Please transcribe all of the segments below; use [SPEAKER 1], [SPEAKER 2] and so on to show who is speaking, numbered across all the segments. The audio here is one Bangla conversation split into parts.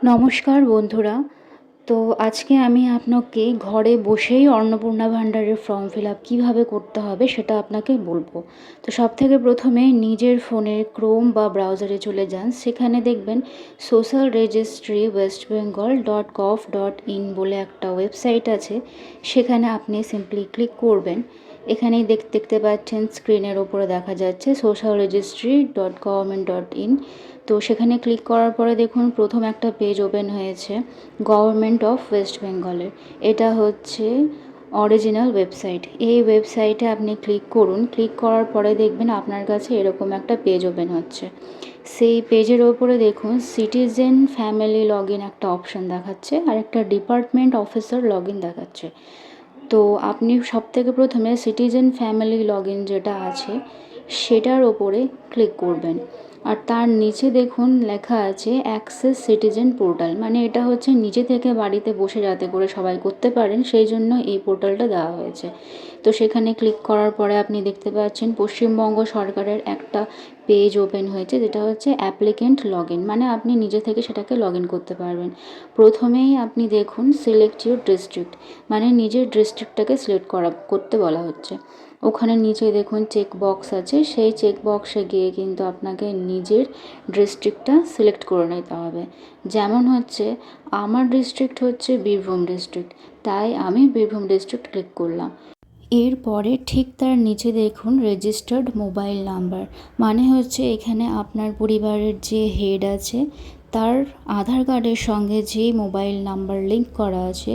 [SPEAKER 1] নমস্কার বন্ধুরা। তো আজকে আমি আপনাকে ঘরে বসেই অন্নপূর্ণা ভাণ্ডারের ফর্ম ফিল আপ কীভাবে করতে হবে সেটা আপনাকে বলবো। তো সবথেকে প্রথমে নিজের ফোনের ক্রোম বা ব্রাউজারে চলে যান। সেখানে দেখবেন social registry West Bengal .gov.in বলে একটা ওয়েবসাইট আছে। সেখানে আপনি সিম্পলি ক্লিক করবেন। এখানেই দেখতে পাচ্ছেন স্ক্রিনের ওপরে দেখা যাচ্ছে সোশ্যাল রেজিস্ট্রি .gov.in। তো সেখানে ক্লিক করার পরে দেখুন প্রথম একটা পেজ ওপেন হয়েছে গভর্নমেন্ট অফ ওয়েস্ট বেঙ্গলের। এটা হচ্ছে অরিজিনাল ওয়েবসাইট। এই ওয়েবসাইটে আপনি ক্লিক করুন। ক্লিক করার পরে দেখবেন আপনার কাছে এরকম একটা পেজ ওপেন হচ্ছে। সেই পেজের ওপরে দেখুন সিটিজেন ফ্যামিলি লগ ইন একটা অপশান দেখাচ্ছে আর একটা ডিপার্টমেন্ট অফিসার লগ ইন দেখাচ্ছে। তো আপনি সবথেকে প্রথমে সিটিজেন ফ্যামিলি লগ ইন যেটা আছে সেটার ওপরে ক্লিক করবেন। আর তার নিচে দেখুন লেখা আছে অ্যাক্সেস সিটিজেন পোর্টাল, মানে এটা হচ্ছে নিজে থেকে বাড়িতে বসে যাতে করে সবাই করতে পারেন সেই জন্য এই পোর্টালটা দেওয়া হয়েছে। তো সেখানে ক্লিক করার পরে আপনি দেখতে পাচ্ছেন পশ্চিমবঙ্গ সরকারের একটা পেজ ওপেন হয়েছে যেটা হচ্ছে অ্যাপ্লিকেন্ট লগ ইন, মানে আপনি নিজে থেকে সেটাকে লগ ইন করতে পারবেন। প্রথমেই আপনি দেখুন সিলেক্ট ইউর ডিস্ট্রিক্ট, মানে নিজের ডিস্ট্রিক্টটাকে সিলেক্ট করতে বলা হচ্ছে। ওখানে নিচে দেখুন চেক বক্স আছে, সেই চেক বক্সে গিয়ে কিন্তু আপনাকে নিজের ডিস্ট্রিক্টটা সিলেক্ট করে নিতে হবে। যেমন হচ্ছে আমার ডিস্ট্রিক্ট হচ্ছে বীরভূম ডিস্ট্রিক্ট, তাই আমি বীরভূম ডিস্ট্রিক্ট ক্লিক করলাম। এরপরে ঠিক তার নিচে দেখুন রেজিস্টার্ড মোবাইল নাম্বার, মানে হচ্ছে এখানে আপনার পরিবারের যে হেড আছে তার আধার কার্ডের সঙ্গে যে মোবাইল নাম্বার লিঙ্ক করা আছে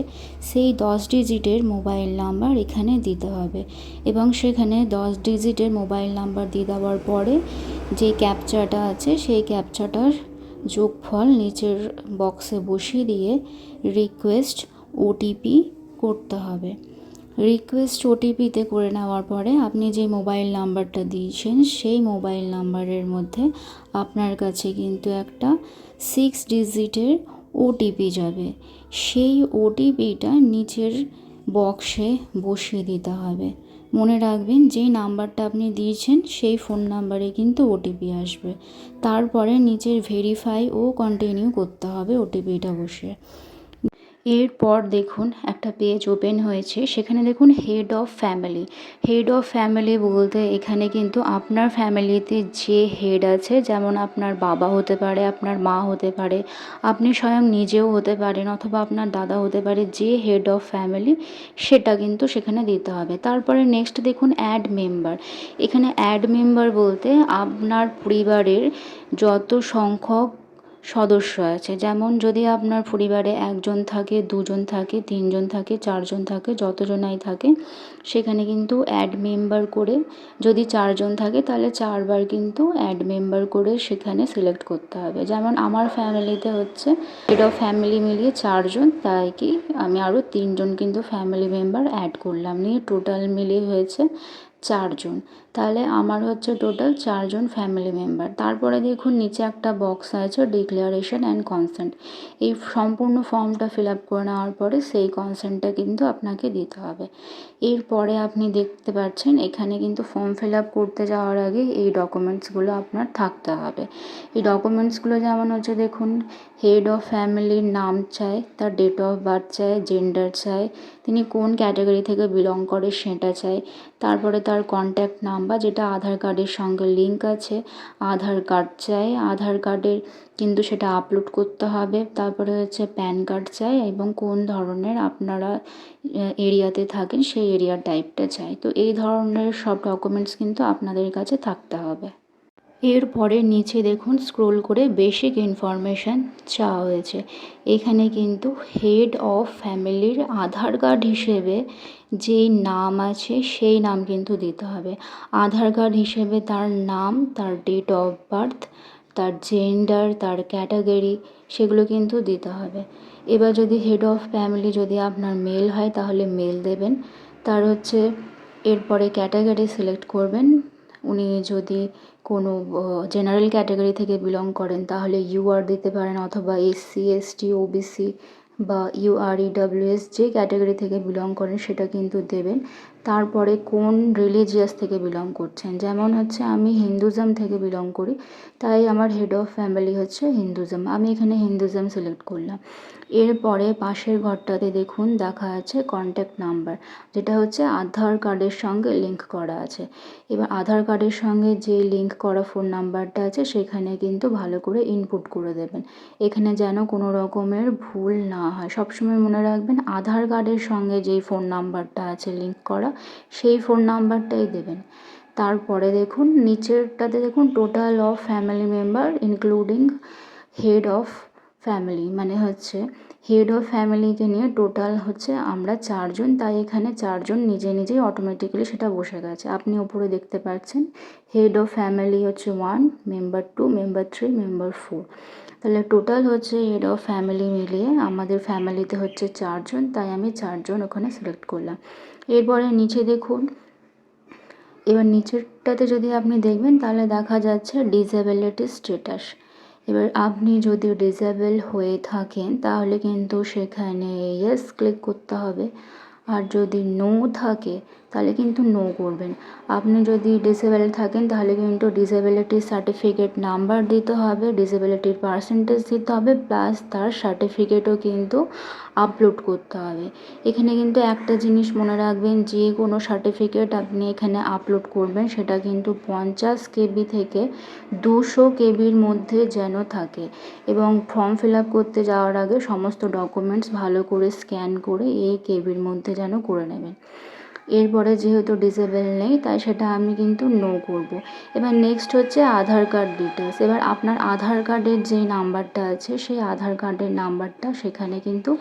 [SPEAKER 1] সেই 10 ডিজিটের মোবাইল নাম্বার এখানে দিতে হবে। এবং সেখানে 10 ডিজিটের মোবাইল নাম্বার দিয়ে দেওয়ার পরে যে ক্যাপচাটা আছে সেই ক্যাপচাটার যোগফল নিচের বক্সে বসিয়ে দিয়ে রিকোয়েস্ট ওটিপি করতে হবে। রিকোয়েস্ট ওটিপিতে করে নেওয়ার পরে আপনি যে মোবাইল নাম্বারটা দিয়েছেন সেই মোবাইল নাম্বারের মধ্যে আপনার কাছে কিন্তু একটা 6 ডিজিটের ওটিপি যাবে। সেই ওটিপিটা নিচের বক্সে বসিয়ে দিতে হবে। মনে রাখবেন যেই নাম্বারটা আপনি দিয়েছেন সেই ফোন নাম্বারে কিন্তু ওটিপি আসবে। তারপরে নিচের ভেরিফাই ও কন্টিনিউ করতে হবে ওটিপিটা বসে। এরপর দেখুন একটা পেজ ওপেন হয়েছে, সেখানে দেখুন head of family. Head of family বলতে এখানে কিন্তু আপনার ফ্যামিলিতে যে হেড আছে, যেমন আপনার বাবা হতে পারে, আপনার মা হতে পারে, আপনি স্বয়ং নিজেও হতে পারেন, অথবা আপনার দাদা হতে পারে, যে হেড অফ ফ্যামিলি সেটা কিন্তু সেখানে দিতে হবে। তারপরে নেক্সট দেখুন অ্যাড মেম্বার। এখানে অ্যাড মেম্বার বলতে আপনার পরিবারের যত সংখ্যক সদস্য আছে, যেমন যদি আপনার পরিবারে একজন থাকে, দুজন থাকে, তিনজন থাকে, চারজন থাকে, যতজনাই থাকে সেখানে কিন্তু অ্যাড মেম্বার করে, যদি চারজন থাকে তাহলে চারবার কিন্তু অ্যাড মেম্বার করে সেখানে সিলেক্ট করতে হবে। যেমন আমার ফ্যামিলিতে হচ্ছে হেড অফ ফ্যামিলি মিলিয়ে চারজন, তাই কি আমি আরও তিনজন কিন্তু ফ্যামিলি মেম্বার অ্যাড করলাম, নিয়ে টোটাল মিলিয়ে হয়েছে চারজন। তাহলে আমার হচ্ছে টোটাল চারজন ফ্যামিলি মেম্বার। তারপরে দেখুন নিচে একটা বক্স আছে ডিক্লারেশন অ্যান্ড কনসেন্ট। এই সম্পূর্ণ ফর্মটা ফিল আপ করে নেওয়ার পরে সেই কনসেন্টটা কিন্তু আপনাকে দিতে হবে। এরপরে আপনি দেখতে পাচ্ছেন এখানে কিন্তু ফর্ম ফিল আপ করতে যাওয়ার আগে এই ডকুমেন্টসগুলো আপনার থাকতে হবে। এই ডকুমেন্টসগুলো যেমন হচ্ছে দেখুন হেড অফ ফ্যামিলির নাম চাই, তার ডেট অফ বার্থ চাই, জেন্ডার চাই, তিনি কোন ক্যাটাগরি থেকে বিলং করে সেটা চাই, তারপরে তার কন্ট্যাক্ট নাম্বার যেটা আধার কার্ডের সঙ্গে লিঙ্ক আছে, আধার কার্ড চাই, আধার কার্ডের কিন্তু সেটা আপলোড করতে হবে, তারপরে হচ্ছে প্যান কার্ড চাই, এবং কোন ধরনের আপনারা এরিয়াতে থাকেন সেই এরিয়ার টাইপটা চাই। তো এই ধরনের সব ডকুমেন্টস কিন্তু আপনাদের কাছে থাকতে হবে। এরপরে নিচে দেখুন স্ক্রোল করে বেসিক ইনফরমেশান চাওয়া হয়েছে। এখানে কিন্তু হেড অফ ফ্যামিলির আধার কার্ড হিসেবে যেই নাম আছে সেই নাম কিন্তু দিতে হবে। আধার কার্ড হিসেবে তার নাম, তার ডেট অফ বার্থ, তার জেন্ডার, তার ক্যাটাগরি সেগুলো কিন্তু দিতে হবে। এবার যদি হেড অফ ফ্যামিলি যদি আপনার মেল হয় তাহলে মেল দেবেন। তার হচ্ছে এরপরে ক্যাটাগরি সিলেক্ট করবেন। উনি যদি কোনো জেনারেল ক্যাটাগরি থেকে বিলং করেন তাহলে ইউআর দিতে পারেন, অথবা এসসি, এসটি, ওবিসি বা ইউআরইডব্লিউএস যে ক্যাটাগরি থেকে বিলং করেন সেটা কিন্তু দেবেন। তারপরে কোন রিলিজিয়াস থেকে বিলং করছেন। যেমন হচ্ছে আমি হিন্দুজম থেকে বিলং করি, তাই আমার হেড অফ ফ্যামিলি হচ্ছে হিন্দুজম, আমি এখানে হিন্দুজম সিলেক্ট করলাম। এরপরে পাশের ঘরটাতে দেখুন দেখা আছে কন্ট্যাক্ট নাম্বার, যেটা হচ্ছে আধার কার্ডের সঙ্গে লিঙ্ক করা আছে। এবার আধার কার্ডের সঙ্গে যে লিঙ্ক করা ফোন নাম্বারটা আছে সেখানে কিন্তু ভালো করে ইনপুট করে দেবেন, এখানে যেন কোনো রকমের ভুল না হয়। সবসময় মনে রাখবেন আধার কার্ডের সঙ্গে যেই ফোন নাম্বারটা আছে লিঙ্ক করা সেই ফোন নাম্বারটাই দেবেন। তারপরে দেখুন নিচেরটাতে দেখুন total of family member including head of family, মানে হচ্ছে হেড অফ ফ্যামিলিকে নিয়ে টোটাল হচ্ছে আমরা 4জন, তাই এখানে 4জন নিজে নিজেই অটোমেটিক্যালি সেটা বসে গেছে। আপনি ওপরে দেখতে পাচ্ছেন হেড অফ ফ্যামিলি হচ্ছে 1, মেম্বার 2, মেম্বার 3, মেম্বার 4। তাহলে টোটাল হচ্ছে হেড অফ ফ্যামিলি মিলিয়ে আমাদের ফ্যামিলিতে হচ্ছে 4জন, তাই আমি 4জন ওখানে সিলেক্ট করলাম। এরপরে নিচে দেখুন, এবার নিচেরটাতে যদি আপনি দেখবেন তাহলে দেখা যাচ্ছে ডিসেবিলিটি স্ট্যাটাস। এবার আপনি যদি ডিসেবল হয়ে থাকেন তাহলে কিন্তু সেখানে ইয়েস ক্লিক করতে হবে, আর যদি নো থাকে তাহলে কিন্তু নো করবেন। আপনি যদি ডিসেবল থাকেন তাহলে কিন্তু ডিসেবিলিটি সার্টিফিকেট নাম্বার দিতে হবে, ডিসেবিলিটির পার্সেন্টেজ দিতে হবে, প্লাস তার সার্টিফিকেটও কিন্তু আপলোড করতে হবে। এখানে কিন্তু একটা জিনিস মনে রাখবেন, যে কোনো সার্টিফিকেট আপনি এখানে আপলোড করবেন সেটা কিন্তু 50 কেবি থেকে 200 কেবির মধ্যে যেন থাকে, এবং ফর্ম ফিল আপ করতে যাওয়ার আগে সমস্ত ডকুমেন্টস ভালো করে স্ক্যান করে এই কেবির মধ্যে যেন করে নেবেন। এরপরে যেহেতু ডিসেবল নেই তাই সেটা আমি কিন্তু নো করব। এবার নেক্সট হচ্ছে আধার কার্ড ডিটেলস। এবার আপনার আধার কার্ডের যেই নাম্বারটা আছে সেই আধার কার্ডের নাম্বারটা সেখানে কিন্তু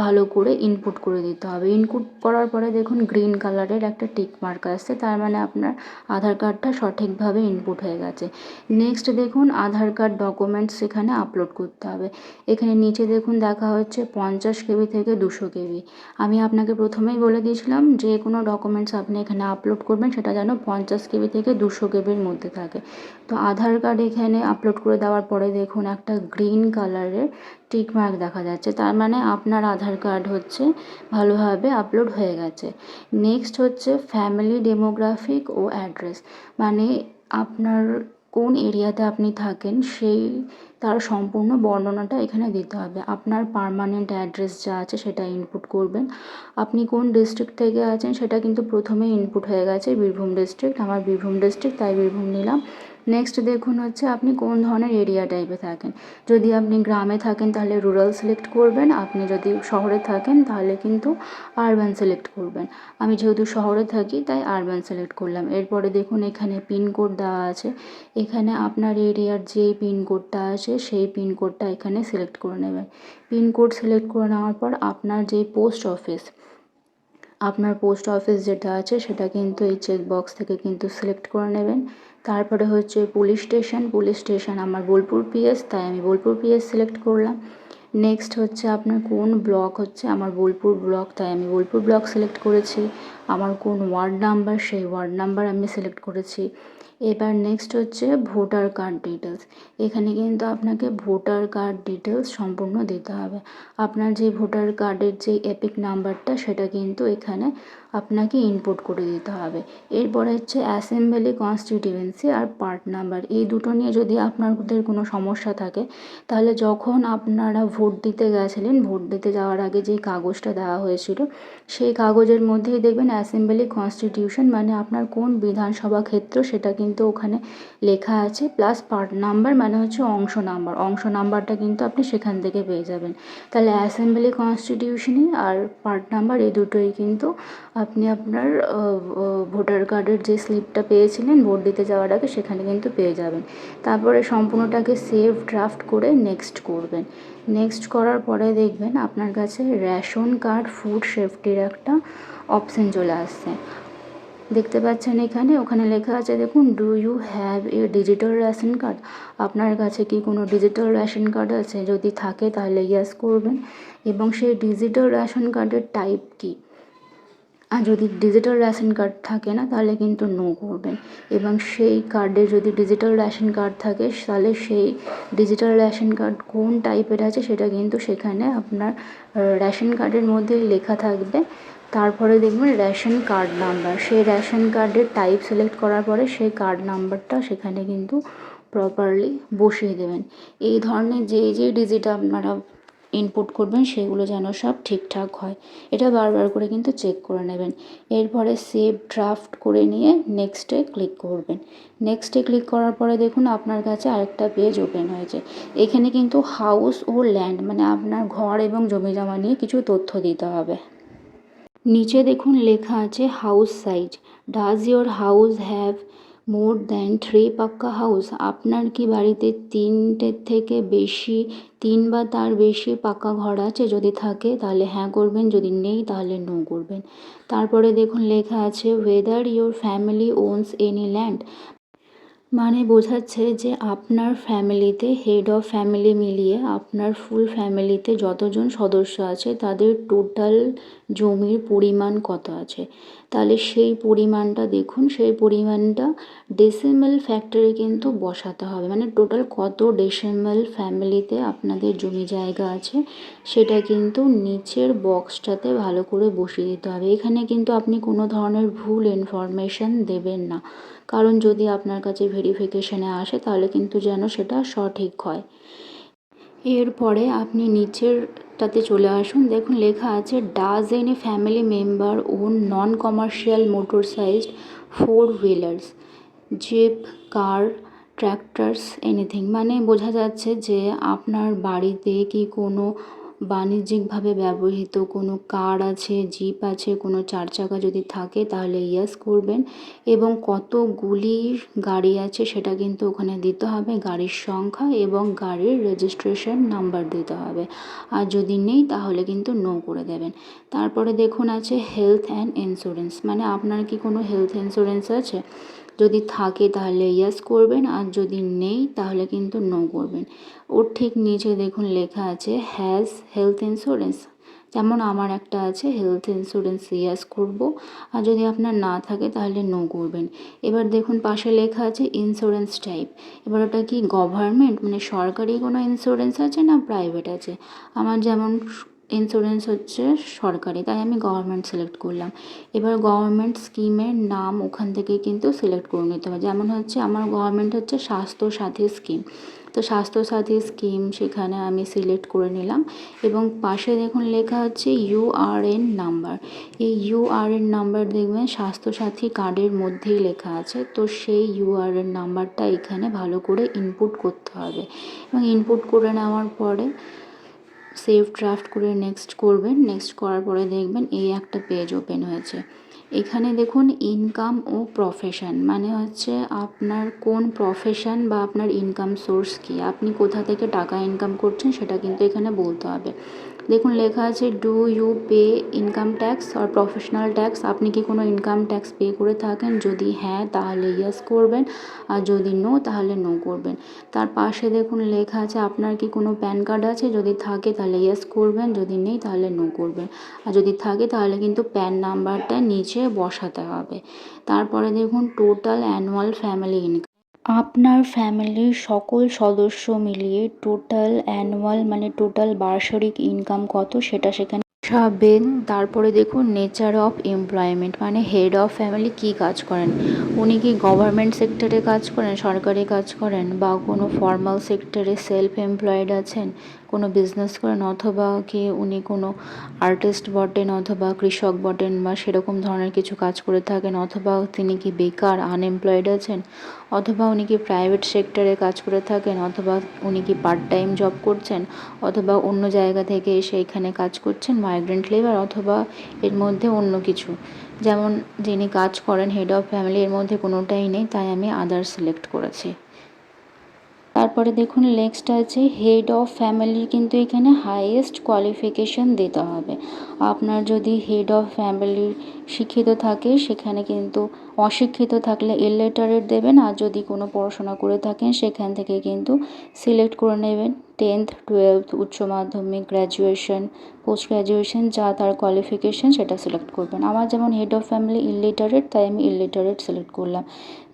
[SPEAKER 1] ভালো করে ইনপুট করে দিতে হবে। ইনপুট করার পরে দেখুন গ্রিন কালারের একটা টিক মার্ক আসছে, তার মানে আপনার আধার কার্ডটা সঠিকভাবে ইনপুট হয়ে গেছে। নেক্সট দেখুন আধার কার্ড ডকুমেন্টস সেখানে আপলোড করতে হবে। এখানে নিচে দেখুন দেখা হচ্ছে 50 কেবি থেকে 200 কেবি। আমি আপনাকে প্রথমেই বলে দিয়েছিলাম যে কোনো ডকুমেন্টস আপনি এখানে আপলোড করবেন সেটা যেন 50 কেবি থেকে 200 কেবির মধ্যে থাকে। তো আধার কার্ড এখানে আপলোড করে দেওয়ার পরে দেখুন একটা গ্রিন কালারের টিক মার্ক দেখা যাচ্ছে, তার মানে আপনার আধার কার্ড হচ্ছে ভালোভাবে আপলোড হয়ে গেছে। নেক্সট হচ্ছে ফ্যামিলি ডেমোগ্রাফিক ও অ্যাড্রেস, মানে আপনার কোন এরিয়াতে আপনি থাকেন সেই তার সম্পূর্ণ বর্ণনাটা এখানে দিতে হবে। আপনার পার্মানেন্ট অ্যাড্রেস যা আছে সেটা ইনপুট করবেন। আপনি কোন ডিস্ট্রিক্ট থেকে আছেন সেটা কিন্তু প্রথমেই ইনপুট হয়ে গেছে, বীরভূম ডিস্ট্রিক্ট, আমার বীরভূম ডিস্ট্রিক্ট তাই বীরভূম নিলাম। নেক্সট দেখুন হচ্ছে আপনি কোন ধরনের এরিয়া টাইপে থাকেন। যদি আপনি গ্রামে থাকেন তাহলে রুরাল সিলেক্ট করবেন, আপনি যদি শহরে থাকেন তাহলে কিন্তু আরবান সিলেক্ট করবেন। আমি যেহেতু শহরে থাকি তাই আরবান সিলেক্ট করলাম। এরপরে দেখুন এখানে পিনকোড দেওয়া আছে, এখানে আপনার এরিয়ার যে পিনকোডটা আছে সেই পিনকোডটা এখানে সিলেক্ট করে নেবেন। পিনকোড সিলেক্ট করে নেওয়ার পর আপনার যে পোস্ট অফিস যেটা আছে সেটা কিন্তু এই চেক বক্স থেকে কিন্তু সিলেক্ট করে নেবেন। তারপরে হচ্ছে পুলিশ স্টেশন আমার বোলপুর পিএস, তাই আমি বোলপুর পিএস সিলেক্ট করলাম। নেক্সট হচ্ছে আপনার কোন ব্লক হচ্ছে আমার বোলপুর ব্লক, তাই আমি বোলপুর ব্লক সিলেক্ট করেছি। আমার কোন ওয়ার্ড নাম্বার সেই ওয়ার্ড নাম্বার আমি সিলেক্ট করেছি। এবার নেক্সট হচ্ছে ভোটার কার্ড ডিটেলস, এখানে কিন্তু আপনাকে ভোটার কার্ড ডিটেলস সম্পূর্ণ দিতে হবে। আপনার যে ভোটার কার্ডের যে এপিক নাম্বারটা সেটা কিন্তু এখানে আপনাকে ইনপুট করে দিতে হবে। এরপরে হচ্ছে অ্যাসেম্বলি কনস্টিটিউয়েন্সি আর পার্ট নাম্বার, এই দুটো নিয়ে যদি আপনাদের কোনো সমস্যা থাকে তাহলে যখন আপনারা ভোট দিতে গেছিলেন, ভোট দিতে যাওয়ার আগে যেই কাগজটা দেওয়া হয়েছিল সেই কাগজের মধ্যেই দেখবেন অ্যাসেম্বলি কনস্টিটিউশন মানে আপনার কোন বিধানসভা ক্ষেত্র সেটা কিন্তু ওখানে লেখা আছে, প্লাস পার্ট নাম্বার মানে হচ্ছে অংশ নাম্বারটা কিন্তু আপনি সেখান থেকে পেয়ে যাবেন। তাহলে অ্যাসেম্বলি কনস্টিটিউশনই আর পার্ট নাম্বার এই দুটোই কিন্তু আপনি আপনার ভোটার কার্ডের যে স্লিপটা পেয়েছিলেন ভোট দিতে যাওয়ার আগে সেখানে কিন্তু পেয়ে যাবেন। তারপরে সম্পূর্ণটাকে সেভ ড্রাফট করে নেক্সট করবেন। নেক্সট করার পরে দেখবেন আপনার কাছে রেশন কার্ড ফুড সেফটির একটা অপশান চলে আসছে, দেখতে পাচ্ছেন এখানে, ওখানে লেখা আছে দেখুন do you have a digital ration card, আপনার কাছে কি কোনো ডিজিটাল রেশন কার্ড আছে, যদি থাকে তাহলে ইয়েস করবেন এবং সেই ডিজিটাল রেশন কার্ডের টাইপ কী, আর যদি ডিজিটাল রেশন কার্ড থাকে না তাহলে কিন্তু নো করবেন। এবং সেই কার্ডে যদি ডিজিটাল রেশন কার্ড থাকে তাহলে সেই ডিজিটাল রেশন কার্ড কোন টাইপের আছে সেটা কিন্তু সেখানে আপনার রেশন কার্ডের মধ্যেই লেখা থাকবে, তারপরে দেখবেন রেশন কার্ড নাম্বার, সেই রেশন কার্ডের টাইপ সিলেক্ট করার পরে সেই কার্ড নাম্বারটা সেখানে কিন্তু প্রপারলি বসিয়ে দেবেন। এই ধরনের যে ডিজিট আপনারা ইনপুট করবেন সেগুলো যেন সব ঠিকঠাক হয়, এটা বারবার করে কিন্তু চেক করে নেবেন। এরপরে সেভ ড্রাফট করে নিয়ে নেক্সটে ক্লিক করবেন। নেক্সটে ক্লিক করার পরে দেখুন আপনার কাছে আরেকটা পেজ ওপেন হয়েছে। এখানে কিন্তু হাউস ও ল্যান্ড মানে আপনার ঘর এবং জমি জমা নিয়ে কিছু তথ্য দিতে হবে। নিচে দেখুন লেখা আছে house size, does your house have more than 3 পাক্কা হাউস? আপনার কি বাড়িতে 3টের থেকে বেশি, 3 বা তার বেশি পাকা ঘর আছে? যদি থাকে তাহলে হ্যাঁ করবেন, যদি নেই তাহলে নো করবেন। তারপরে দেখুন লেখা আছে weather your family ওনস any land, মানে বোঝাচ্ছে যে আপনার ফ্যামিলিতে হেড অফ ফ্যামিলি মিলিয়ে আপনার ফুল ফ্যামিলিতে যতজন সদস্য আছে তাদের টোটাল জমির পরিমাণ কত আছে। তাহলে সেই পরিমাণটা দেখুন, সেই পরিমাণটা ডেসিমেল ফ্যাক্টরে কিন্তু বসাতে হবে, মানে টোটাল কত ডেসিমেল ফ্যামিলিতে আপনাদের জমি জায়গা আছে সেটা কিন্তু নিচের বক্সটাতে ভালো করে বসিয়ে দিতে হবে। এখানে কিন্তু আপনি কোনো ধরনের ভুল ইনফরমেশান দেবেন না, কারণ যদি আপনার কাছে ভেরিফিকেশানে আসে তাহলে কিন্তু যেন সেটা সঠিক হয়। এরপরে আপনি নিচেরটাতে চলে আসুন, দেখুন লেখা আছে does any family member own non commercial motorised 4 wheelers, jeep, car, tractors, anything, মানে বোঝা যাচ্ছে যে আপনার বাড়িতে কি কোনো বাণিজ্যিকভাবে ব্যবহৃত কোনো কার আছে, জিপ আছে, কোনো 4 চাকা যদি থাকে তাহলে ইয়েস করবেন, এবং কতগুলি গাড়ি আছে সেটা কিন্তু ওখানে দিতে হবে, গাড়ির সংখ্যা এবং গাড়ির রেজিস্ট্রেশন নাম্বার দিতে হবে। আর যদি নেই তাহলে কিন্তু নো করে দেবেন। তারপরে দেখুন আছে হেলথ অ্যান্ড ইন্স্যুরেন্স, মানে আপনার কি কোনো হেলথ ইন্স্যুরেন্স আছে? যদি থাকে তাহলে ইয়েস করবেন, আর যদি নেই তাহলে কিন্তু নো করবেন। ওর ঠিক নিচে দেখুন লেখা আছে হ্যাজ হেলথ ইন্স্যুরেন্স, যেমন আমার একটা আছে, হেলথ ইন্স্যুরেন্স ইয়েস করব, আর যদি আপনার না থাকে তাহলে নো করবেন। এবার দেখুন পাশে লেখা আছে ইন্স্যুরেন্স টাইপ, এবার ওটা কি গভর্নমেন্ট মানে সরকারি কোনো ইন্স্যুরেন্স আছে না প্রাইভেট আছে? আমার যেমন ইন্স্যুরেন্স হচ্ছে সরকারি, তাই আমি গভর্নমেন্ট সিলেক্ট করলাম। এবার গভর্নমেন্ট স্কিমের নাম ওখান থেকে কিন্তু সিলেক্ট করে নিতে হবে, যেমন হচ্ছে আমার গভর্নমেন্ট হচ্ছে স্বাস্থ্যসাথী স্কিম, তো স্বাস্থ্যসাথী স্কিম সেখানে আমি সিলেক্ট করে নিলাম। এবং পাশে দেখুন লেখা হচ্ছে ইউআরএন নাম্বার, এই ইউআরএন নাম্বার দেখবেন স্বাস্থ্যসাথী কার্ডের মধ্যেই লেখা আছে, তো সেই ইউআরএন নাম্বারটা এখানে ভালো করে ইনপুট করতে হবে। এবং ইনপুট করে নেওয়ার পরে সেভ ড্রাফট করে নেক্সট করবেন। নেক্সট করার পরে দেখবেন এই একটা পেজ ওপেন হয়েছে। এখানে দেখুন ইনকাম ও প্রফেশন, মানে হচ্ছে আপনার কোন প্রফেশন বা আপনার ইনকাম সোর্স কী, আপনি কোথা থেকে টাকা ইনকাম করছেন সেটা কিন্তু এখানে বলতে হবে। দেখুন লেখা আছে do you pay income tax or professional tax, আপনি কি কোনো ইনকাম ট্যাক্স পে করে থাকেন? যদি হ্যাঁ তাহলে ইয়েস করবেন, আর যদি নো তাহলে নো করবেন। তার পাশে দেখুন লেখা আছে আপনার কি কোনো প্যান কার্ড আছে? যদি থাকে তাহলে ইয়েস করবেন, যদি নেই তাহলে নো করবেন, আর যদি থাকে তাহলে কিন্তু প্যান নাম্বারটা নিচে বসাতে হবে। তারপরে দেখুন টোটাল অ্যানুয়াল ফ্যামিলি ইনকাম, আপনার ফ্যামিলির সকল সদস্য মিলিয়ে টোটাল অ্যানুয়াল মানে টোটাল বার্ষিক ইনকাম কত সেটা সেখানে বসাবেন। তারপরে দেখুন নেচার অফ এমপ্লয়মেন্ট, মানে হেড অফ ফ্যামিলি কী কাজ করেন, উনি কি গভর্নমেন্ট সেক্টরে কাজ করেন, সরকারি কাজ করেন, বা কোনো ফর্মাল সেক্টরে সেলফ এমপ্লয়েড আছেন, কোনো বিজনেস করেন, অথবা কি উনি কোনো আর্টিস্ট বটেন, অথবা কৃষক বটেন বা সেরকম ধরনের কিছু কাজ করে থাকেন, অথবা তিনি কি বেকার আনএমপ্লয়েড আছেন, অথবা উনি কি প্রাইভেট সেক্টরে কাজ করে থাকেন, অথবা উনি কি পার্ট টাইম জব করছেন, অথবা অন্য জায়গা থেকে এসে এখানে কাজ করছেন মাইগ্রেন্ট লেবার, অথবা এর মধ্যে অন্য কিছু। যেমন যিনি কাজ করেন হেড অফ ফ্যামিলি, এর মধ্যে কোনোটাই নেই, তাই আমি আদার সিলেক্ট করেছি। তারপরে দেখুন নেক্সট আছে হেড অফ ফ্যামিলির কিন্তু এখানে হাইয়েস্ট কোয়ালিফিকেশন দিতে হবে। আপনার যদি হেড অফ ফ্যামিলির শিক্ষিত থাকে সেখানে কিন্তু, অশিক্ষিত থাকলে ইলিটারেট দেবেন, আর যদি কোনো পড়াশোনা করে থাকেন সেখান থেকে কিন্তু সিলেক্ট করে নেবেন 10th 12th উচ্চ মাধ্যমিক, গ্র্যাজুয়েশন, পোস্ট গ্র্যাজুয়েশন, যা তার কোয়ালিফিকেশন সেটা সিলেক্ট করবেন। আমার যেমন হেড অফ ফ্যামিলি ইলিটারেট, তাই আমি ইলিটারেট সিলেক্ট করলাম।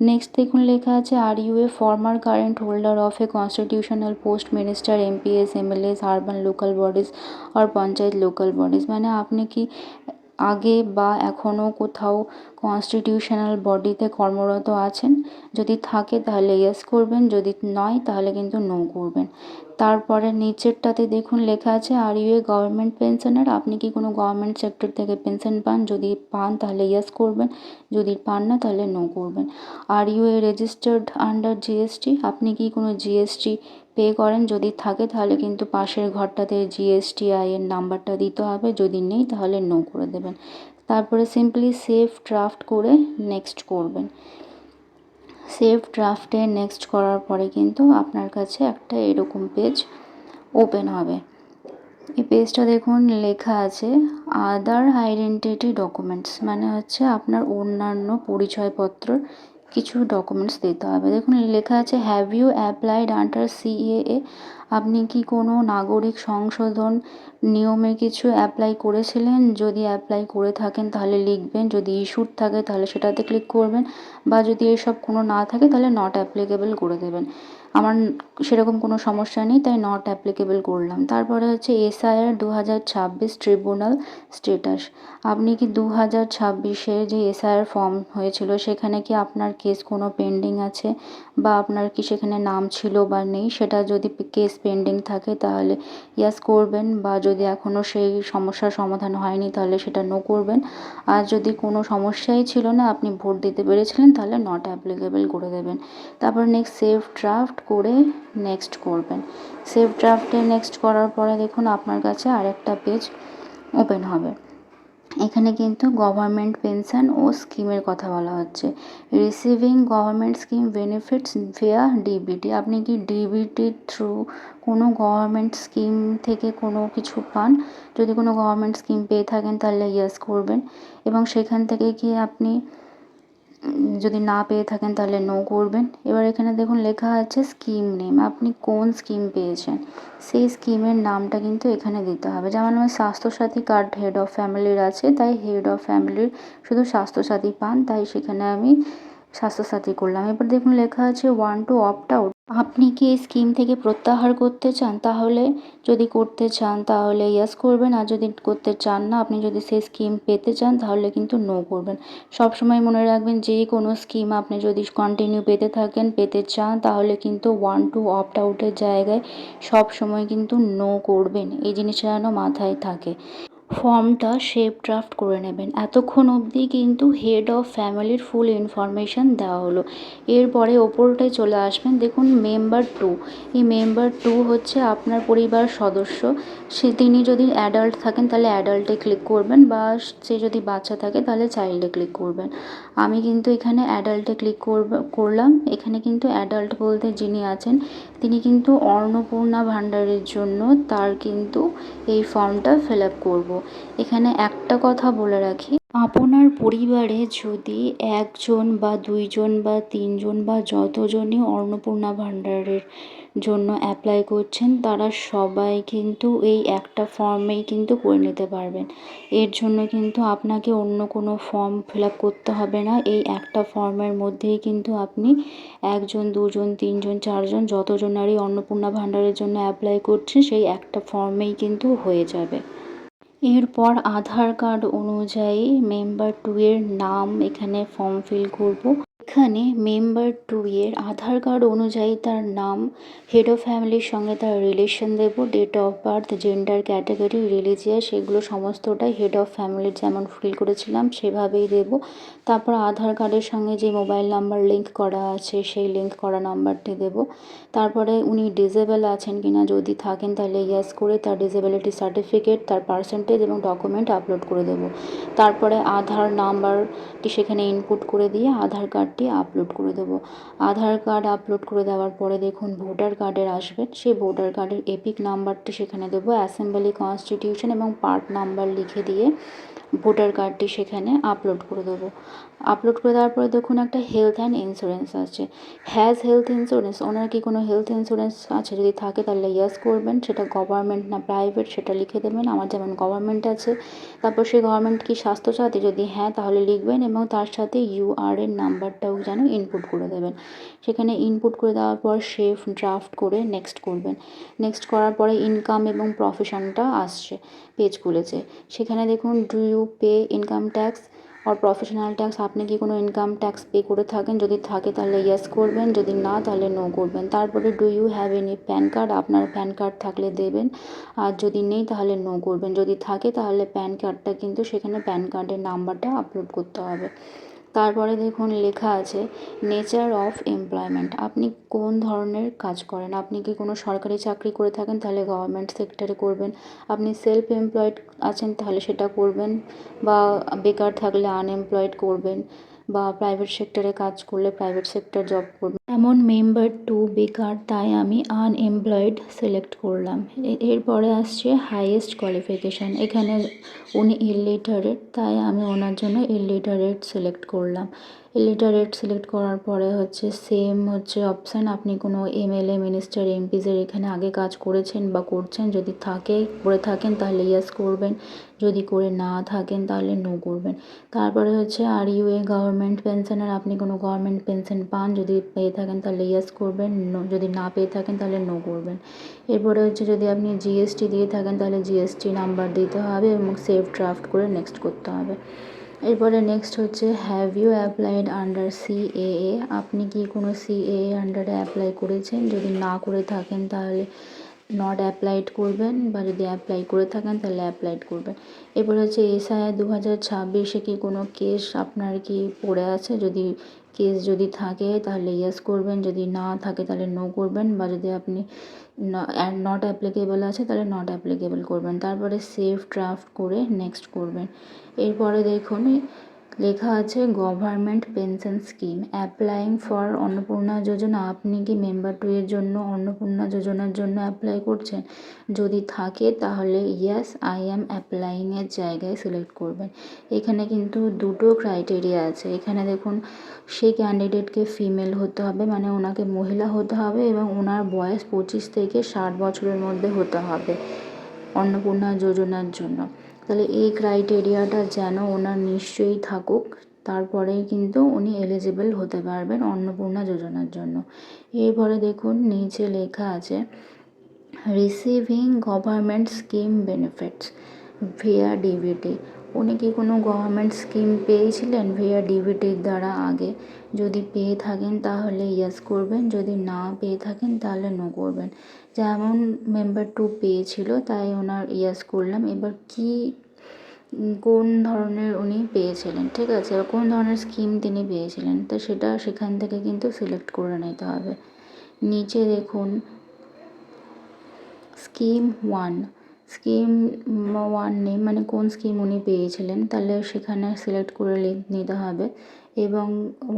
[SPEAKER 1] নেক্সট দেখুন লেখা আছে are you a former current holder of a constitutional post, minister, MPs, MLAs, urban local bodies আর পঞ্চায়েত লোকাল বডিজ, মানে আপনি কি আগে বা এখনও কোথাও কনস্টিটিউশনাল বডিতে কর্মরত আছেন? যদি থাকে তাহলে ইয়েস করবেন, যদি নয় তাহলে কিন্তু নো করবেন। তারপরে নিচেরটাতে দেখুন লেখা আছে are you a government pensioner, আপনি কি কোনো গভর্নমেন্ট সেক্টর থেকে পেনশন পান? যদি পান তাহলে ইয়েস করবেন, যদি পান না তাহলে নো করবেন। Are you a registered under GST, আপনি কি কোনো জিএসটি পে করেন? যদি থাকে তাহলে কিন্তু পাশের ঘরটাতে জিএসটিআই এর নাম্বারটা দিতে হবে, যদি নেই তাহলে নো করে দেবেন। তারপরে সিম্পলি সেভ ড্রাফট করে নেক্সট করবেন। সেভ ড্রাফটে নেক্সট করার পরে কিন্তু আপনার কাছে একটা এরকম পেজ ওপেন হবে। এই পেজটা দেখুন লেখা আছে আদার আইডেন্টিটি ডকুমেন্টস, মানে হচ্ছে আপনার অন্যান্য পরিচয়পত্র কিছু ডকুমেন্টস দিতে হবে। দেখুন লেখা আছে have you applied under CAA, আপনি কি কোনো নাগরিক সংশোধন নিয়মে কিছু অ্যাপ্লাই করেছিলেন? যদি অ্যাপ্লাই করে থাকেন তাহলে লিখবেন, যদি ইস্যুড থাকে তাহলে সেটাতে ক্লিক করবেন, বা যদি এসব কোনো না থাকে তাহলে নট অ্যাপ্লিকেবল করে দেবেন। আমার সেরকম কোনো সমস্যা নেই তাই নট অ্যাপ্লিকেবল করলাম। তারপরে হচ্ছে এসআইআর 2026 ট্রিব্যুনাল স্টেটাস, আপনি কি 2026-এ যে এসআইআর ফর্ম হয়েছিল সেখানে কি আপনার কেস কোনো পেন্ডিং আছে, বা আপনার কি সেখানে নাম ছিল বা নেই? সেটা যদি কেস পেন্ডিং থাকে তাহলে ইয়াস করবেন, বা যদি এখনও সেই সমস্যার সমাধান হয়নি তাহলে সেটা নো করবেন। আর যদি কোনো সমস্যাই ছিল না, আপনি ভোট দিতে পেরেছিলেন, তাহলে নট অ্যাপ্লিকেবল করে দেবেন। তারপর নেক্সট সেভ ড্রাফট করে নেক্সট করবেন। সেভ ড্রাফটে নেক্সট করার পরে দেখুন আপনার কাছে আরেকটা পেজ ওপেন হবে। এখানে কিন্তু গভর্নমেন্ট পেনশন ও স্কিমের কথা বলা হচ্ছে। Receiving government scheme benefits via DBT, আপনি কি ডিবিটির থ্রু কোনো গভর্নমেন্ট স্কিম থেকে কোনো কিছু পান? যদি কোনো গভর্নমেন্ট স্কিম পেয়ে থাকেন তাহলে ইয়েস করবেন, এবং সেখান থেকে কি আপনি যদি না পেয়ে থাকেন তাহলে নো করবেন। এবার এখানে দেখুন লেখা আছে স্কিম নেম, আপনি কোন স্কিম পেয়েছেন সেই স্কিমের নামটা কিন্তু এখানে দিতে হবে। যেমন আমার স্বাস্থ্যসাথী কার্ড হেড অফ ফ্যামিলির আছে, তাই হেড অফ ফ্যামিলির শুধু স্বাস্থ্যসাথী পান, তাই সেখানে আমি স্বাস্থ্যসাথী করলাম। এবার দেখুন লেখা আছে ওয়ান টু অপ্ট আউট, আপনি কি এই স্কিম থেকে প্রত্যাহার করতে চান? তাহলে যদি করতে চান তাহলে ইয়েস করবেন, আর যদি করতে চান না, আপনি যদি সেই স্কিম পেতে চান তাহলে কিন্তু নো করবেন। সবসময় মনে রাখবেন যে কোনো স্কিম আপনি যদি কন্টিনিউ পেতে চান তাহলে কিন্তু ওয়ান টু অপ্ট আউটের জায়গায় সব সময় কিন্তু নো করবেন, এই জিনিসটা যেন মাথায় থাকে। ফর্মটা শেপ ড্রাফট করে নেবেন। এতক্ষণ অবধি কিন্তু হেড অফ ফ্যামিলির ফুল ইনফরমেশান দেওয়া হলো। এরপরে ওপরটায় চলে আসবেন, দেখুন মেম্বার টু, এই মেম্বার টু হচ্ছে আপনার পরিবার সদস্য। তিনি যদি অ্যাডাল্ট থাকেন তাহলে অ্যাডাল্টে ক্লিক করবেন, বা সে যদি বাচ্চা থাকে তাহলে চাইল্ডে ক্লিক করবেন। আমি কিন্তু এখানে অ্যাডাল্টে ক্লিক করলাম। এখানে কিন্তু অ্যাডাল্ট বলতে যিনি আছেন তিনি কিন্তু অন্নপূর্ণা ভাণ্ডারের জন্য তার কিন্তু এই ফর্মটা ফিল আপ করবো। এখানে একটা কথা বলে রাখি, আপনার পরিবারে যদি একজন বা দুইজন বা তিনজন বা যতজনই অন্নপূর্ণা ভাণ্ডারের জন্য অ্যাপ্লাই করছেন তারা সবাই কিন্তু এই একটা ফর্মেই কিন্তু করে নিতে পারবেন। এর জন্য কিন্তু আপনাকে অন্য কোনো ফর্ম ফিল আপ করতে হবে না। এই একটা ফর্মের মধ্যেই কিন্তু আপনি একজন, দুজন, তিনজন, চারজন যতজনারই অন্নপূর্ণা ভাণ্ডারের জন্য অ্যাপ্লাই করছেন সেই একটা ফর্মেই কিন্তু হয়ে যাবে। এরপর আধার কার্ড অনুযায়ী মেম্বার টু এর নাম এখানে ফর্ম ফিল করব। এখানে মেম্বার টু এর আধার কার্ড অনুযায়ী তার নাম, হেড অফ ফ্যামিলির সঙ্গে তার রিলেশন দেব, date of birth, gender, category, religious, সেগুলো সমস্তটাই হেড অফ ফ্যামিলির যেমন ফিল করেছিলাম সেভাবেই দেব। তারপর আধার কার্ডের সঙ্গে যে মোবাইল নাম্বার লিঙ্ক করা আছে সেই লিঙ্ক করা নাম্বারটি দেব। তারপরে উনি ডিসেবল আছেন কিনা, যদি থাকেন তাহলে ইয়েস করে তার ডিসেবিলিটি সার্টিফিকেট, তার পার্সেন্টেজ এবং ডকুমেন্ট আপলোড করে দেব। তারপরে আধার নাম্বারটি সেখানে ইনপুট করে দিয়ে আধার কার্ডটি আপলোড করে দেব। আধার কার্ড আপলোড করে দেওয়ার পরে দেখুন ভোটার কার্ডের আসবে, সেই ভোটার কার্ডের এপিক নাম্বারটি সেখানে দেবো, অ্যাসেম্বলি, কনস্টিটিউশন এবং পার্ট নাম্বার লিখে দিয়ে ভোটার কার্ডটি সেখানে আপলোড করে দেবো। আপলোড করে দেওয়ার পরে দেখুন একটা হেলথ অ্যান্ড ইন্স্যুরেন্স আছে, হ্যাজ হেলথ ইন্স্যুরেন্স, ওনার কি কোনো হেলথ ইন্স্যুরেন্স আছে? যদি থাকে তাহলে ইয়েস করবেন, সেটা গভর্নমেন্ট না প্রাইভেট সেটা লিখে দেবেন। আমার যেমন গভর্নমেন্ট আছে। তারপর সেই গভর্নমেন্ট কি স্বাস্থ্যসাথী, যদি হ্যাঁ তাহলে লিখবেন, এবং তার সাথে ইউআরএন নাম্বারটাও যেন ইনপুট করে দেবেন। সেখানে ইনপুট করে দেওয়ার পর সেভ ড্রাফট করে নেক্সট করবেন। নেক্সট করার পরে ইনকাম এবং প্রফেশনটা আসছে, পেজ খুলেছে। সেখানে দেখুন do you you pay income tax আর প্রফেশনাল ট্যাক্স? আপনি কি কোনো ইনকাম ট্যাক্স পে করে থাকেন? যদি থাকে তাহলে ইয়েস করবেন, যদি না তাহলে নো করবেন। তারপরে do you have any PAN card? আপনার প্যান কার্ড থাকলে দেবেন, আর যদি নেই তাহলে নো করবেন। যদি থাকে তাহলে প্যান কার্ডটা কিন্তু সেখানে প্যান কার্ডের নাম্বারটা আপলোড করতে হবে। তারপরে দেখুন লেখা আছে নেচার অফ এমপ্লয়মেন্ট। আপনি কোন ধরনের কাজ করেন? আপনি কি কোনো সরকারি চাকরি করে থাকেন তাহলে গভর্নমেন্ট সেক্টরে করবেন, আপনি সেলফ এমপ্লয়েড আছেন তাহলে সেটা করবেন, বা বেকার থাকলে আনএমপ্লয়েড করবেন, বা প্রাইভেট সেক্টরে কাজ করলে প্রাইভেট সেক্টর জব করবেন। এমন মেম্বার টু বেকার, তাই আমি আনএমপ্লয়েড সিলেক্ট করলাম। এরপরে আসছে হাইয়েস্ট কোয়ালিফিকেশান। এখানে উনি ইলিটারেট, তাই আমি ওনার জন্য ইলিটারেট সিলেক্ট করলাম। ইলিটারেট সিলেক্ট করার পরে হচ্ছে সেম হচ্ছে অপশান, আপনি কোনো এমএলএ মিনিস্টার এমপিদের এখানে আগে কাজ করেছেন বা করছেন, যদি করে থাকেন তাহলে ইয়েস করবেন, যদি করে না থাকেন তাহলে নো করবেন। তারপরে হচ্ছে are you a government pensioner? আপনি কোনো গভর্নমেন্ট পেনশন পান, যদি পেয়ে থাকেন তাহলে ইয়েস করবেন, যদি না পেয়ে থাকেন তাহলে নো করবেন। এরপরে হচ্ছে যদি আপনি জিএসটি দিয়ে থাকেন তাহলে জিএসটি নাম্বার দিতে হবে এবং সেভ ড্রাফট করে নেক্সট করতে হবে। এরপরে নেক্সট হচ্ছে have you applied under CAA? আপনি কি কোনো সিএএ আন্ডারে অ্যাপ্লাই করেছেন? যদি না করে থাকেন তাহলে নট অ্যাপ্লাইড করবেন, বা যদি অ্যাপ্লাই করে থাকেন তাহলে অ্যাপ্লাইড করবেন। এরপর হচ্ছে এসআইআর 2026 কি কোনো কেস আপনার কি পড়ে আছে? কেস যদি থাকে তাহলে ইয়েস করবেন, যদি না থাকে তাহলে নো করবেন, বা যদি আপনি নট অ্যাপ্লিকেবল আছে তাহলে নট অ্যাপ্লিকেবল করবেন। তারপরে সেভ ড্রাফট করে নেক্সট করবেন। এরপরে দেখুন লেখা আছে government pension scheme applying for Annapurna Yojana. আপনি কি মেম্বার টু এর জন্য অন্নপূর্ণা যোজনার জন্য অ্যাপ্লাই করছেন? যদি থাকে তাহলে ইয়েস আই অ্যাম অ্যাপ্লাইংয়ের জায়গায় সিলেক্ট করবেন। এখানে কিন্তু দুটো ক্রাইটেরিয়া আছে। এখানে দেখুন সেই ক্যান্ডিডেটকে ফিমেল হতে হবে, মানে ওনাকে মহিলা হতে হবে, এবং ওনার বয়স 25 থেকে 60 বছরের মধ্যে হতে হবে অন্নপূর্ণা যোজনার জন্য। তাহলে এই ক্রাইটেরিয়াটা যেন ওনার নিশ্চয়ই থাকুক, তারপরেই কিন্তু উনি এলিজিবল হতে পারবেন অন্নপূর্ণা যোজনার জন্য। এরপরে দেখুন নিচে লেখা আছে receiving government scheme benefits via DBT. উনি কি কোনো গভর্নমেন্ট স্কিম পেয়েছিলেন ভিয়া ডিবিটির দ্বারা আগে? যদি পেয়ে থাকেন তাহলে ইয়েস করবেন, যদি না পেয়ে থাকেন তাহলে নো করবেন। যেমন মেম্বার টু পেয়েছিল তাই ওনার ইয়েস করলাম। এবার কোন ধরনের উনি পেয়েছিলেন, ঠিক আছে, কোন ধরনের স্কিম তিনি পেয়েছিলেন, তো সেটা সেখান থেকে কিন্তু সিলেক্ট করে নিতে হবে। নিচে দেখুন স্কিম ওয়ান নেম, মানে কোন স্কিম উনি পেয়েছিলেন, তাহলে সেখানে সিলেক্ট করে নিতে হবে। এবং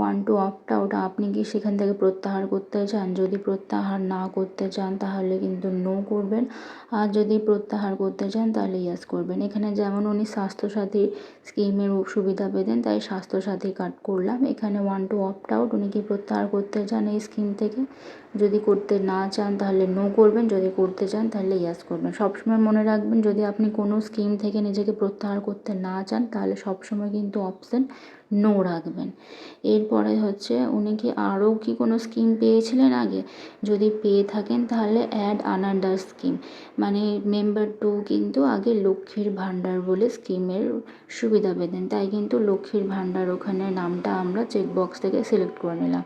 [SPEAKER 1] 1 টু অপ্ট আউট, আপনি কি সেখান থেকে প্রত্যাহার করতে চান? যদি প্রত্যাহার না করতে চান তাহলে কিন্তু নো করবেন, আর যদি প্রত্যাহার করতে চান তাহলে ইয়েস করবেন। এখানে যেমন উনি স্বাস্থ্যসাথী স্কিমের সুবিধা পেতেন তাই স্বাস্থ্যসাথী কার্ড করলাম। এখানে 1 টু অপ্ট আউট, উনি কি প্রত্যাহার করতে চান এই স্কিম থেকে? যদি করতে না চান তাহলে নো করবেন, যদি করতে চান তাহলে ইয়েস করবেন। সবসময় মনে রাখবেন যদি আপনি কোনো স্কিম থেকে নিজেকে প্রত্যাহার করতে না চান তাহলে সবসময় কিন্তু অপশান নো রাখবেন। এরপরে হচ্ছে উনি কি আরও কি কোনো স্কিম পেয়েছিলেন আগে? যদি পেয়ে থাকেন তাহলে অ্যাড আনাদার স্কিম, মানে মেম্বার টু কিন্তু আগে লক্ষ্মীর ভাণ্ডার বলে স্কিমের সুবিধা পেতেন, তাই কিন্তু লক্ষ্মীর ভাণ্ডার ওখানে নামটা আমরা চেকবক্স থেকে সিলেক্ট করে নিলাম।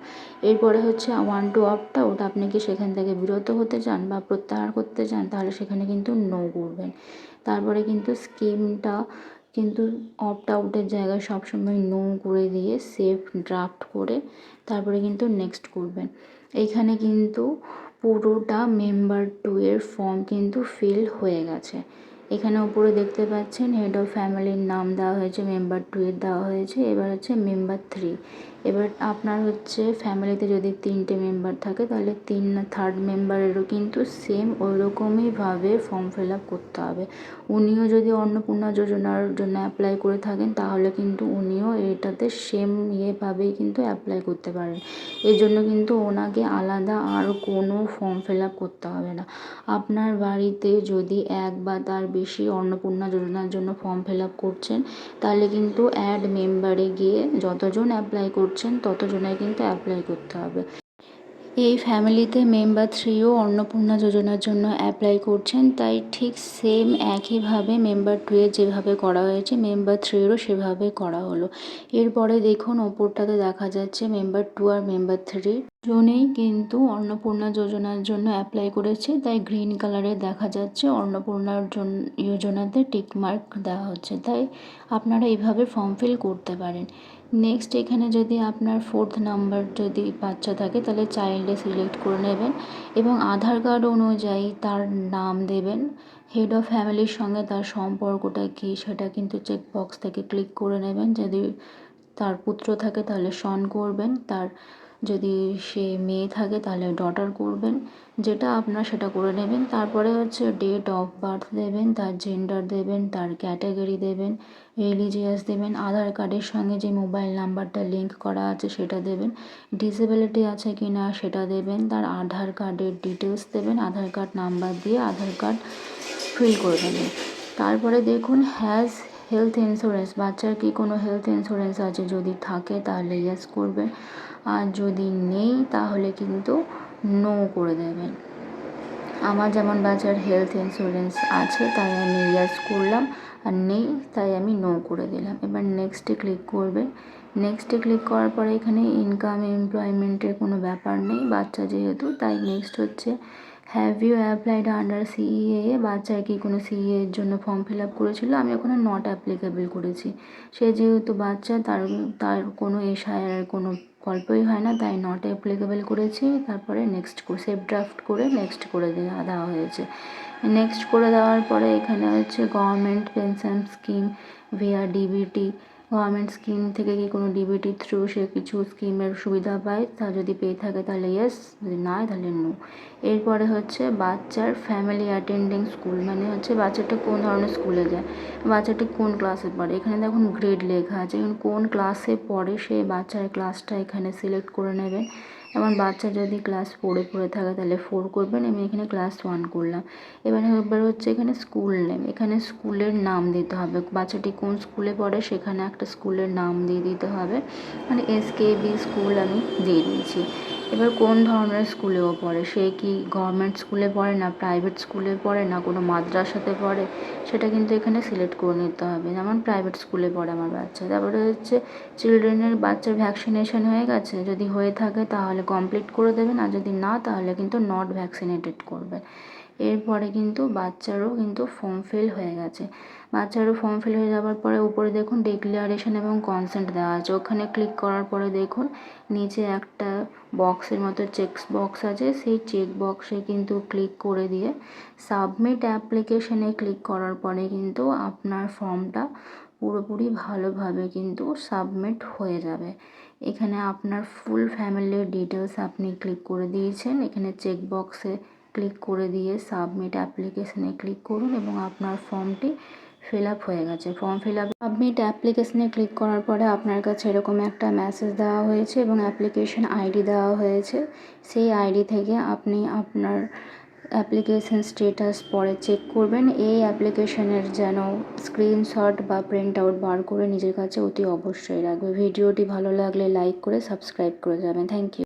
[SPEAKER 1] এরপরে হচ্ছে 1 টু অপ্ট আউট, আপনি কি সেখান থেকে বিরত হতে চান বা প্রত্যাহার করতে চান তাহলে সেখানে কিন্তু নো করবেন। তারপরে কিন্তু স্কিমটা কিন্তু অপ্ট আউটের জায়গায় সবসময় নো করে দিয়ে সেভ ড্রাফট করে তারপরে কিন্তু নেক্সট করবেন। এইখানে কিন্তু পুরোটা মেম্বার টু এর ফর্ম কিন্তু ফিল হয়ে গেছে। এখানে উপরে দেখতে পাচ্ছেন হেড অফ ফ্যামিলির নাম দেওয়া হয়েছে, মেম্বার টু এর দেওয়া হয়েছে। এবার হচ্ছে মেম্বার থ্রি। এবার আপনার হচ্ছে ফ্যামিলিতে যদি 3টে মেম্বার থাকে তাহলে থার্ড মেম্বারেরও কিন্তু সেম ওই রকমইভাবে ফর্ম ফিল আপ করতে হবে। উনিও যদি অন্নপূর্ণা যোজনার জন্য অ্যাপ্লাই করে থাকেন তাহলে কিন্তু উনিও এটাতে সেম ইয়েভাবেই কিন্তু অ্যাপ্লাই করতে পারেন। এর জন্য কিন্তু ওনাকে আলাদা আর কোনো ফর্ম ফিল আপ করতে হবে না। আপনার বাড়িতে যদি এক বা তার বেশি অন্নপূর্ণা যোজনার জন্য ফর্ম ফিল আপ করছেন তাহলে কিন্তু অ্যাড মেম্বারে গিয়ে যতজন অ্যাপ্লাই করছেন ততজনের কিন্তু অ্যাপ্লাই করতে হবে। এই ফ্যামিলিতে মেম্বার 3ও অন্নপূর্ণা যোজনার জন্য অ্যাপ্লাই করছেন, তাই ঠিক সেম একইভাবে মেম্বার 2 এর যেভাবে করা হয়েছে মেম্বার 3-এরও সেভাবে করা হলো। এরপরে দেখুন ওপরটাতে দেখা যাচ্ছে মেম্বার 2 আর মেম্বার 3 জনেই কিন্তু অন্নপূর্ণা যোজনার জন্য অ্যাপ্লাই করেছে, তাই গ্রিন কালারের দেখা যাচ্ছে অন্নপূর্ণার যোজনাতে টিক মার্ক দেওয়া হচ্ছে। তাই আপনারা এইভাবে ফর্ম ফিল করতে পারেন। নেক্সট এখানে যদি আপনার 4th নাম্বার যদি বাচ্চা থাকে তাহলে চাইল্ডে সিলেক্ট করে নেবেন এবং আধার কার্ড অনুযায়ী তার নাম দেবেন। হেড অফ ফ্যামিলির সঙ্গে তার সম্পর্কটা কী সেটা কিন্তু চেক বক্স থেকে ক্লিক করে নেবেন। যদি তার পুত্র থাকে তাহলে সন করবেন, তার যদি সে মেয়ে থাকে তাহলে ডটার করবেন, যেটা আপনার সেটা করে নেবেন। তারপরে হচ্ছে ডেট অফ বার্থ দেবেন, তার জেন্ডার দেবেন, তার ক্যাটাগরি দেবেন, রিলিজিয়াস দেবেন, আধার কার্ডের সঙ্গে যে মোবাইল নাম্বারটা লিঙ্ক করা আছে সেটা দেবেন, ডিসেবিলিটি আছে কি না সেটা দেবেন, তার আধার কার্ডের ডিটেলস দেবেন, আধার কার্ড নাম্বার দিয়ে আধার কার্ড ফিল করে দেবেন। তারপরে দেখুন হ্যাজ হেলথ ইন্স্যুরেন্স, বাচ্চার কি কোনো হেলথ ইন্স্যুরেন্স আছে, যদি থাকে তাহলে ইয়েস করবেন, আর যদি নেই তাহলে কিন্তু নো করে দেবেন। আমার যেমন বাচ্চার হেলথ ইন্স্যুরেন্স আছে তাই আমি ইয়েস করলাম, আর নেই তাই আমি নো করে দিলাম। এবার নেক্সটে ক্লিক করবেন। নেক্সটে ক্লিক করার পরে এখানে ইনকাম এমপ্লয়মেন্টের কোনো ব্যাপার নেই বাচ্চা যেহেতু, তাই নেক্সট হচ্ছে have you applied under CEA, বাচ্চার কি কোনো সিইএ এর জন্য ফর্ম ফিল আপ করেছিল, আমি ওখানে নট অ্যাপ্লিকেবল করেছি। সে যেহেতু বাচ্চা তার তার কোনো এসআইআর কোনো গল্পই হয় না, তাই নট অ্যাপ্লিকেবল করেছি। তারপরে নেক্সট সেভ ড্রাফট করে নেক্সট করে দেওয়া হয়েছে। নেক্সট করে দেওয়ার পরে এখানে হচ্ছে government pension scheme via DBT, government scheme থেকে কি কোনো ডিবিটি থ্রু সে কিছু স্কিমের সুবিধা পায়, তা যদি পেয়ে থাকে তাহলে ইয়েস, যদি না হয় তাহলে নো। এরপরে হচ্ছে বাচ্চার ফ্যামিলি অ্যাটেন্ডিং স্কুল, মানে হচ্ছে বাচ্চাটা কোন ধরনের স্কুলে যায়, বাচ্চাটি কোন ক্লাসে পড়ে। এখানে দেখুন গ্রেড লেখা আছে, কোন ক্লাসে পড়ে সেই বাচ্চার ক্লাসটা এখানে সিলেক্ট করে নেবেন। যেমন বাচ্চা যদি ক্লাস 4-এ পড়ে থাকে তাহলে 4 করবেন, আমি এখানে ক্লাস 1 করলাম। এবার হচ্ছে এখানে স্কুল নেম, এখানে স্কুলের নাম দিতে হবে, বাচ্চাটি কোন স্কুলে পড়ে সেখানে একটা স্কুলের নাম দিয়ে দিতে হবে, মানে এসকেবি স্কুল আমি দিয়ে দিয়েছি। এবার কোন ধরনের স্কুলেও পড়ে, সে কি গভর্নমেন্ট স্কুলে পড়ে না প্রাইভেট স্কুলে পড়ে না কোনো মাদ্রাসাতে পড়ে, সেটা কিন্তু এখানে সিলেক্ট করে নিতে হবে। যেমন প্রাইভেট স্কুলে পড়ে আমার বাচ্চা। তারপরে হচ্ছে চিলড্রেনের বাচ্চার ভ্যাকসিনেশন হয়ে গেছে, যদি হয়ে থাকে তাহলে কমপ্লিট করে দেবেন, আর যদি না তাহলে কিন্তু নট ভ্যাকসিনেটেড করবেন। এরপরে কিন্তু বাচ্চারও কিন্তু ফর্ম ফিল হয়ে গেছে। বাচ্চারও ফর্ম ফিল হয়ে যাওয়ার পরে উপরে দেখুন ডিক্লারেশন এবং কনসেন্ট দেওয়া আছে, ওখানে ক্লিক করার পরে দেখুন নিচে একটা বক্সের মতো চেক বক্স আছে, সেই চেক বক্সে কিন্তু ক্লিক করে দিয়ে সাবমিট অ্যাপ্লিকেশনে ক্লিক করার পরে কিন্তু আপনার ফর্মটা পুরোপুরি ভালোভাবে কিন্তু সাবমিট হয়ে যাবে। এখানে আপনার ফুল ফ্যামিলির ডিটেলস আপনি ক্লিক করে দিয়েছেন, এখানে চেক বক্সে ক্লিক করে দিয়ে সাবমিট অ্যাপ্লিকেশনে ক্লিক করুন এবং আপনার ফর্মটি ফিল আপ হয়ে গেছে। ফর্ম ফিল আপ সাবমিট অ্যাপ্লিকেশনে ক্লিক করার পরে আপনার কাছে এরকম একটা মেসেজ দেওয়া হয়েছে এবং অ্যাপ্লিকেশন আইডি দেওয়া হয়েছে, সেই আইডি থেকে আপনি আপনার অ্যাপ্লিকেশন স্টেটাস পরে চেক করবেন। এই অ্যাপ্লিকেশনের যেন স্ক্রিনশট বা প্রিন্ট আউট বার করে নিজের কাছে অতি অবশ্যই রাখবে। ভিডিওটি ভালো লাগলে লাইক করে সাবস্ক্রাইব করে যাবেন। Thank you.